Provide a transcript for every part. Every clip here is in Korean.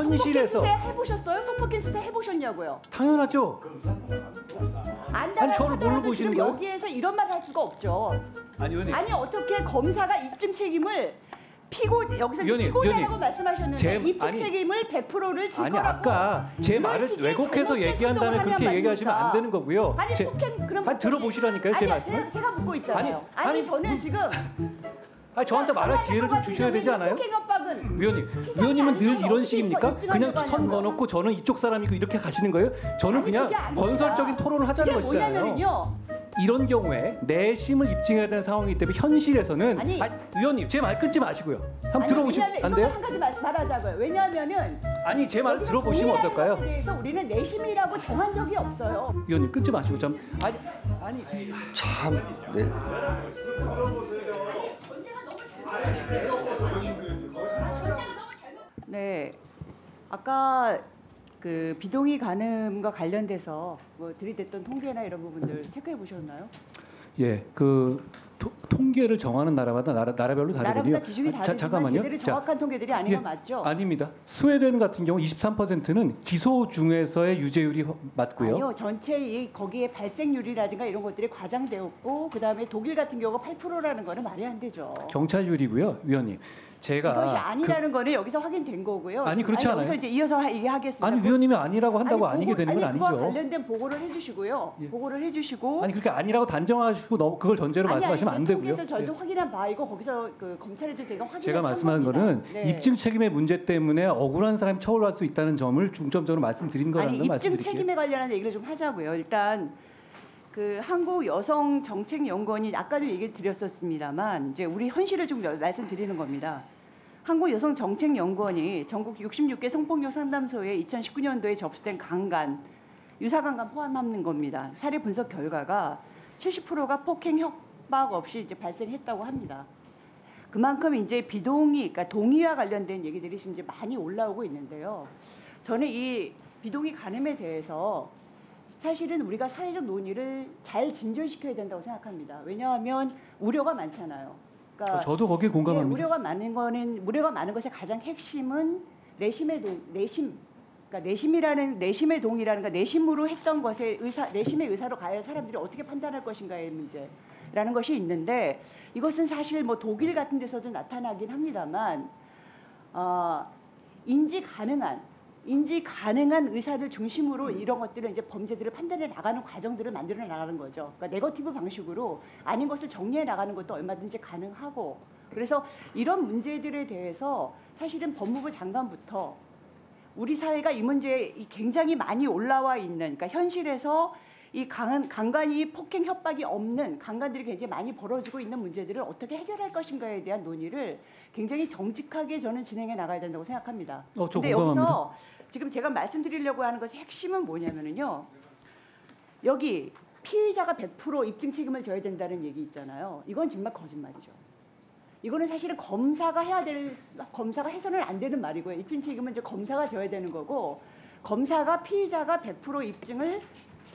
현실에서 성폭행 수사 해보셨어요? 성폭행 수사 해보셨냐고요? 당연하죠. 안다고 저를 뭘로 보시는 지금 거예요? 여기에서 이런 말 할 수가 없죠. 아니 의원님. 아니 어떻게 검사가 입증 책임을 여기서 의원님, 피고자라고 의원님, 말씀하셨는데 입증 아니, 책임을 100%를 질 아니 거라고 아까 제 말을 식의 왜곡해서 잘못된 얘기한다면 소통을 그렇게 하면 얘기하시면 안 되는 거고요. 아니 폭행 그럼 아니 들어보시라니까요 제 말씀을. 제가 묻고 있잖아요. 아니 저는 지금 저한테 말할 기회를 좀 주셔야 되지 않아요? 폭행 협박은 위원님은 늘 이런 식입니까? 입증하려고 그냥 하냐고요. 선 거놓고 저는 이쪽 사람이고 이렇게 가시는 거예요? 저는 아니, 그냥 그게 아닙니다. 건설적인 토론을 하자는 그게 것이잖아요. 뭐냐면요. 이런 경우에 내심을 입증해야 되는 상황이기 때문에 현실에서는 아니, 위원님 제 말 끊지 마시고요. 한번 아니, 들어보시면 왜냐하면 안 돼요? 이거는 한 가지 말하자고요. 왜냐하면은 아니 제 말 여기서 들어보시면 동의라는 어떨까요? 것에 대해서 우리는 내심이라고 정한 적이 없어요. 위원님 끊지 마시고 참 아니 참. 네. 네, 아까 그 비동의 간음과 관련돼서 뭐 들이댔던 통계나 이런 부분들 체크해 보셨나요? 예, 통계를 정하는 나라마다 나라별로 다르거든요. 나라마다 기준이 다르지만 잠깐만요. 제대로 정확한 통계들이 아닌 건 맞죠? 아닙니다. 스웨덴 같은 경우 23%는 기소 중에서의 유죄율이 맞고요. 아니요, 전체 거기에 발생률이라든가 이런 것들이 과장되었고 그다음에 독일 같은 경우가 8%라는 거는 말이 안 되죠. 경찰률이고요, 위원님. 제가 이것이 아니라는 거는 여기서 확인된 거고요. 아니 그렇지 않아요. 여기서 이제 이어서 얘기하겠습니다. 아니 위원님이 아니라고 한다고 아니게 되는 건 그와 아니죠. 관련된 보고를 해주시고요. 예. 보고를 해주시고. 아니 그렇게 아니라고 단정하시고 그걸 전제로 말씀하시면 안 되고요. 통계에서 저도 예. 확인한 바이고 거기서 그 검찰에도 제가 확인해서 제가 말씀하는 거는 네. 입증 책임의 문제 때문에 억울한 사람이 처벌할 수 있다는 점을 중점적으로 말씀드린 거라는 아니 걸 입증 말씀드릴게요. 책임에 관련한 얘기를 좀 하자고요. 일단 그 한국 여성 정책 연구원이 아까도 얘기 드렸었습니다만 이제 우리 현실을 좀 말씀드리는 겁니다. 한국 여성 정책 연구원이 전국 66개 성폭력 상담소에 2019년도에 접수된 강간, 유사 강간 포함하는 겁니다. 사례 분석 결과가 70%가 폭행 협박 없이 이제 발생했다고 합니다. 그만큼 이제 비동의, 그러니까 동의와 관련된 얘기들이 이제 많이 올라오고 있는데요. 저는 이 비동의 간음에 대해서 사실은 우리가 사회적 논의를 잘 진전시켜야 된다고 생각합니다. 왜냐하면 우려가 많잖아요. 그러니까 저도 거기에 공감합니다. 우려가 많은 것의 가장 핵심은 내심의 동의라는 거, 내심으로 했던 것에 내심의 의사로 가야 사람들이 어떻게 판단할 것인가의 문제라는 것이 있는데 이것은 사실 뭐 독일 같은 데서도 나타나긴 합니다만 인지 가능한 의사를 중심으로 이런 것들은 이제 범죄들을 판단해 나가는 과정들을 만들어 나가는 거죠. 그러니까 네거티브 방식으로 아닌 것을 정리해 나가는 것도 얼마든지 가능하고 그래서 이런 문제들에 대해서 사실은 법무부 장관부터 우리 사회가 이 문제에 굉장히 많이 올라와 있는 그러니까 현실에서 이 강간이 폭행 협박이 없는 강간들이 굉장히 많이 벌어지고 있는 문제들을 어떻게 해결할 것인가에 대한 논의를 굉장히 정직하게 저는 진행해 나가야 된다고 생각합니다. 그런데 여기서 지금 제가 말씀드리려고 하는 것의 핵심은 뭐냐면요. 여기 피의자가 100% 입증 책임을 져야 된다는 얘기 있잖아요. 이건 정말 거짓말이죠. 이거는 사실은 검사가 해서는 안 되는 말이고요. 입증 책임은 이제 검사가 져야 되는 거고 검사가 피의자가 100% 입증을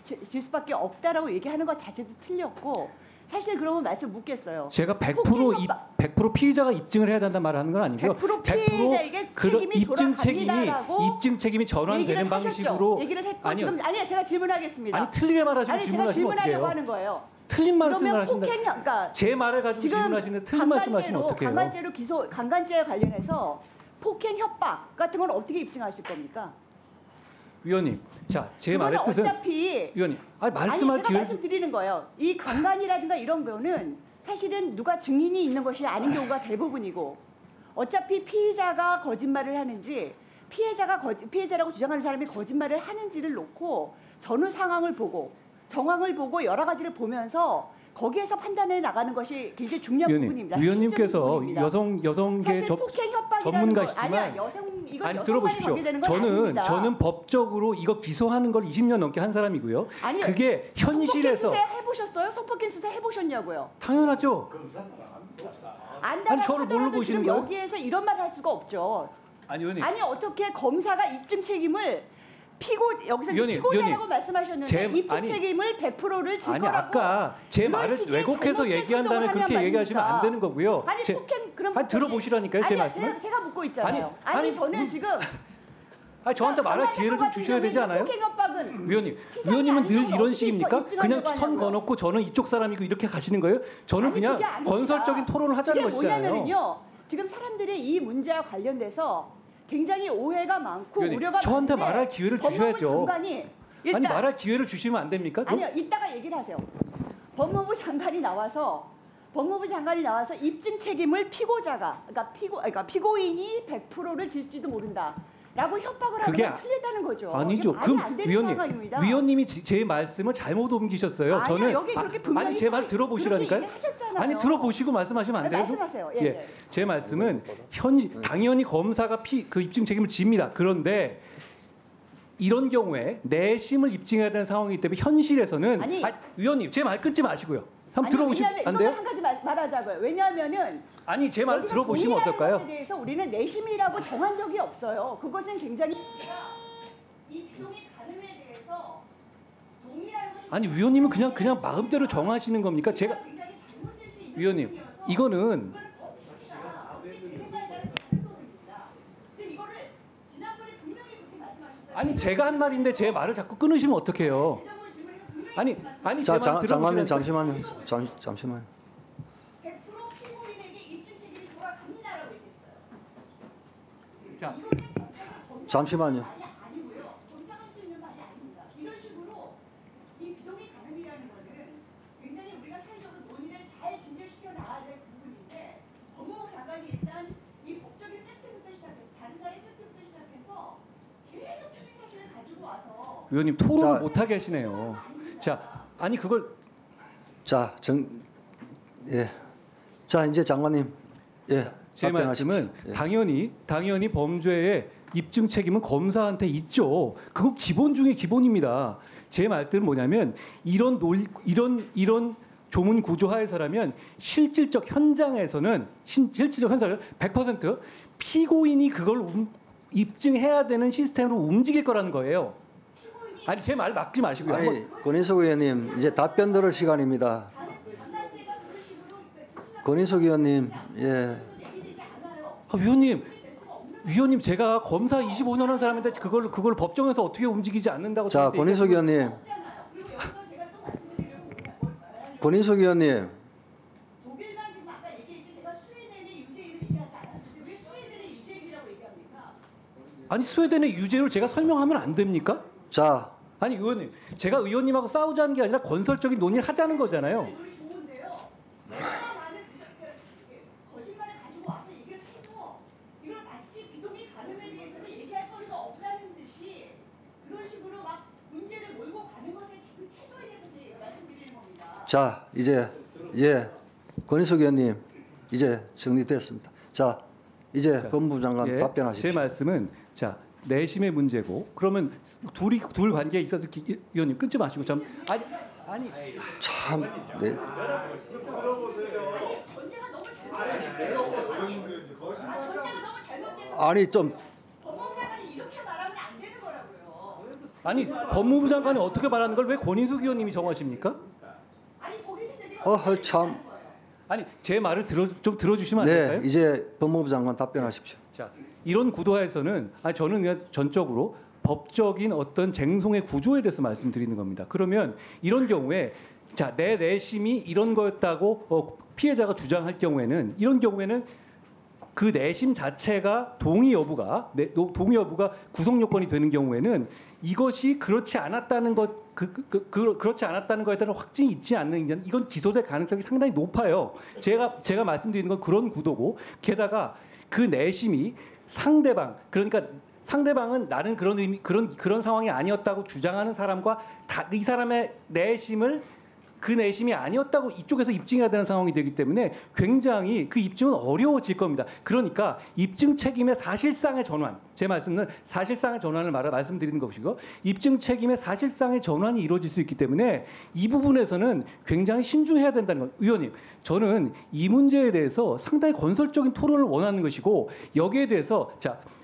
질 수밖에 없다라고 얘기하는 것 자체도 틀렸고 사실 그러면 말씀 묻겠어요. 제가 100% 피의자가 입증을 해야 된다는 말을 하는 건 아니고요. 100% 피의자에게 책임이 입증 책임이 전환되는 방식으로 얘기를 했고 아니요. 지금 제가 질문하겠습니다. 아니 틀리게 말하시고 제가 질문하시면 질문하려고 어떡해요? 하는 거예요. 틀린 말씀을 하신다. 그러니까 제 말을 가지고 질문하시는데 틀린 말씀하시면 어떡해요? 강간죄에 관련해서 폭행 협박 같은 건 어떻게 입증하실 겁니까? 위원님, 자, 제 말의 뜻은 어차피 위원님, 제가 말씀드리는 거예요. 이 강간이라든가 이런 거는 사실은 누가 증인이 있는 것이 아닌 경우가 대부분이고 어차피 피의자가 거짓말을 하는지 피해자라고 주장하는 사람이 거짓말을 하는지를 놓고 전후 상황을 보고 정황을 보고 여러 가지를 보면서 거기에서 판단해 나가는 것이 굉장히 중요한 부분입니다. 위원님께서 여성계 전문가시지만 아니 들어보십시오. 저는 법적으로 이거 기소하는 걸 20년 넘게 한 사람이고요. 아니, 그게 현실에서 성폭행 수사 해보셨어요? 성폭행 수사 해보셨냐고요? 당연하죠. 안다고 저를 뭘로 보시는 거예요? 여기에서 이런 말 할 수가 없죠. 아니 의원님. 아니 어떻게 검사가 입증 책임을 여기서 피고자라고 말씀하셨는데 입증 책임을 100%를 질 거라고. 아니 아까 제 말을 왜곡해서 얘기한다면 그렇게 얘기하시면 안 되는 거고요. 아니 폭행 그럼 들어보시라니까요 제 말씀을. 제가 묻고 있잖아요. 아니 저는 지금 저한테 말할 기회를 좀 주셔야 되지 않아요? 위원님, 위원님은 늘 이런 식입니까? 그냥 선 거놓고 저는 이쪽 사람이고 이렇게 가시는 거예요? 저는 그냥 건설적인 토론을 하자는 것이잖아요. 뭐냐면요, 지금 사람들이 이 문제와 관련돼서 굉장히 오해가 많고 위원님, 우려가 저한테 많은데 말할 기회를 주셔야죠. 법무부 장관이 일단, 아니 말할 기회를 주시면 안 됩니까? 좀? 아니요, 이따가 얘기를 하세요. 법무부 장관이 나와서 입증 책임을 피고자가, 그러니까 피고인이 100%를 질지도 모른다라고 협박을 그게 하면 틀렸다는 거죠. 아니죠. 말이 안 되는 상황입니다. 위원님이 제 말씀을 잘못 옮기셨어요. 아니요, 저는 여기 그렇게 분명히 아니 제 말 들어보시라니까요. 하셨잖아요. 들어보시고 말씀하시면 안 돼요? 말씀하세요. 예, 예. 제 말씀은 당연히 검사가 그 입증 책임을 집니다. 그런데 이런 경우에 내심을 입증해야 되는 상황이기 때문에 현실에서는 위원님 제 말 끊지 마시고요. 한번 들어보시면 안 돼요? 한 가지 말하자고요. 왜냐하면은 제 말 들어보시면 어떨까요? 것에 대해서 우리는 내심이라고 정한 적이 없어요. 그것은 굉장히 이 비동의 가늠에 대해서 동의라는 것이 위원님은 그냥 마음대로 정하시는 겁니까? 제가 굉장히 잘못될 수 있는 위원님 부분이어서 이거는 법 취지가 어떻게 되는가에 따라 다른 부분입니다. 근데 이거를 지난번에 분명히 그렇게 말씀하셨어요. 제가 한 말인데 제 말을 자꾸 끊으시면 어떡해요? 자, 제 말 장관님 들어보시라니까요. 잠시만요. 100% 피고인에게 입증 책임이 돌아갑니다라고 얘기했어요. 자, 이거는 사실 검사 잠시만요. 말이 아니고요. 검사할 수 있는 말이 아닙니다. 이런 식으로 이 비동의 가늠이라는 거는 굉장히 우리가 사회적으로 논의를 잘 진전시켜 나가야 될 부분인데 법무부 장관이 일단 이 법적인 팩트부터 시작해서 다른 나라의 팩트부터 시작해서 계속 틀린 사실을 가지고 와서 위원님 토론을 못하게 하시네요. 그걸 자, 이제 장관님 제 말씀은 당연히 범죄의 입증 책임은 검사한테 있죠. 그거 기본 중에 기본입니다. 제 말들은 뭐냐면 이런 조문 구조 하에서라면 실질적 현장에서는 100% 피고인이 그걸 입증해야 되는 시스템으로 움직일 거라는 거예요. 제 말 막지 마시고요. 권인숙 의원님 이제 답변 들을 시간입니다. 권인숙 의원님 위원님 제가 검사 25년 한 사람인데 그걸 법정에서 어떻게 움직이지 않는다고. 자, 권인숙 의원님. 권인숙 의원님. 독일만 지금 아까 얘기했죠. 제가 스웨덴의 유죄인을 얘기하지 않았는데 왜 스웨덴의 유죄인이라고 얘기합니까? 스웨덴의 유죄를 제가 설명하면 안 됩니까? 자, 의원님, 제가 의원님하고 싸우자는 게 아니라 건설적인 논의를 하자는 거잖아요. 우리 좋은데요. 거짓말을 가지고 와서 얘기를 해서 이걸 마치 비동의 가늠에 대해서는 얘기할 거리가 없다는 듯이 그런 식으로 막 문제를 몰고 가는 것의 그 태도에 대해서 제가 말씀드리는 겁니다. 자, 이제 권인숙 의원님 이제 정리됐습니다. 자, 이제 법무부 장관 답변하십시오. 제 말씀은 내심의 문제고 그러면 둘 관계에 있어서 의원님 끊지 마시고 참. 전제가 너무 잘못돼서 법무부 장관이 이렇게 말하면 안 되는 거라고요. 법무부 장관이 어떻게 말하는 걸 왜 권인숙 의원님이 정하십니까? 제 말을 좀 들어주시면 안 될까요? 이제 법무부 장관 답변하십시오. 이런 구도에서는 저는 그냥 전적으로 법적인 어떤 쟁송의 구조에 대해서 말씀드리는 겁니다. 그러면 이런 경우에 내 내심이 이런 거였다고 피해자가 주장할 경우에는 그 내심 자체가 동의 여부가 구속 요건이 되는 경우에는 이것이 그렇지 않았다는 것 그렇지 않았다는 것에 대한 확증이 있지 않는 이건 기소될 가능성이 상당히 높아요. 제가 말씀드리는 건 그런 구도고 게다가 그 내심이 그러니까 상대방은 나는 그런 상황이 아니었다고 주장하는 사람과 이 사람의 그 내심이 아니었다고 이쪽에서 입증해야 되는 상황이 되기 때문에 굉장히 그 입증은 어려워질 겁니다. 그러니까 입증 책임의 사실상의 전환, 제 말씀은 사실상의 전환을 말씀드리는 것이고 입증 책임의 사실상의 전환이 이루어질 수 있기 때문에 이 부분에서는 굉장히 신중해야 된다는 것. 의원님, 저는 이 문제에 대해서 상당히 건설적인 토론을 원하는 것이고 여기에 대해서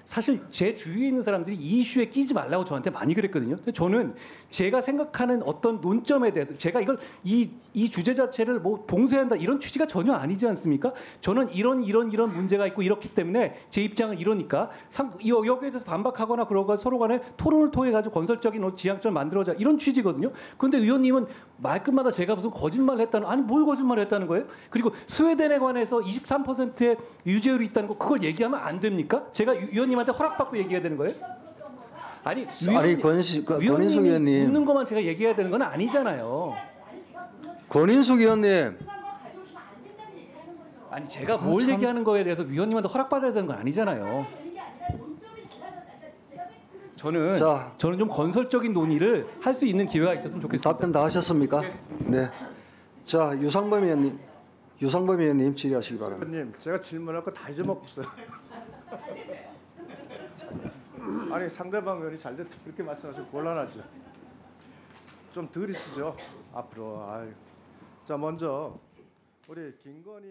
사실 제 주위에 있는 사람들이 이 이슈에 끼지 말라고 저한테 많이 그랬거든요. 근데 저는 제가 생각하는 어떤 논점에 대해서 제가 이걸 이 주제 자체를 뭐 봉쇄한다 이런 취지가 전혀 아니지 않습니까? 저는 이런 문제가 있고 이렇기 때문에 제 입장은 이러니까 여기에 대해서 반박하거나 그러고 서로 간에 토론을 통해 가지고 건설적인 지향점을 만들어자 이런 취지거든요. 그런데 의원님은 말끝마다 제가 무슨 거짓말을 했다는 아니 뭘 거짓말을 했다는 거예요? 그리고 스웨덴에 관해서 23%의 유죄율이 있다는 거 그걸 얘기하면 안 됩니까? 제가 위원님한테 허락받고 얘기해야 되는 거예요? 아니 권인숙 위원님이 의원님, 묻는 것만 제가 얘기해야 되는 건 아니잖아요. 권인숙 의원님, 아니 제가 뭘 얘기하는 거에 대해서 위원님한테 허락받아야 되는 건 아니잖아요. 저는 좀 건설적인 논의를 할 수 있는 기회가 있었으면 좋겠습니다. 답변 다 하셨습니까? 네. 자, 유상범 의원님 질의하시기 바랍니다. 의원님, 제가 질문할 거 다 잊어먹었어요. 아니 상대방 의원이 잘 됐다 그렇게 말씀하시면 곤란하죠. 좀 덜 있으죠 앞으로. 아유. 자 먼저 우리 김건희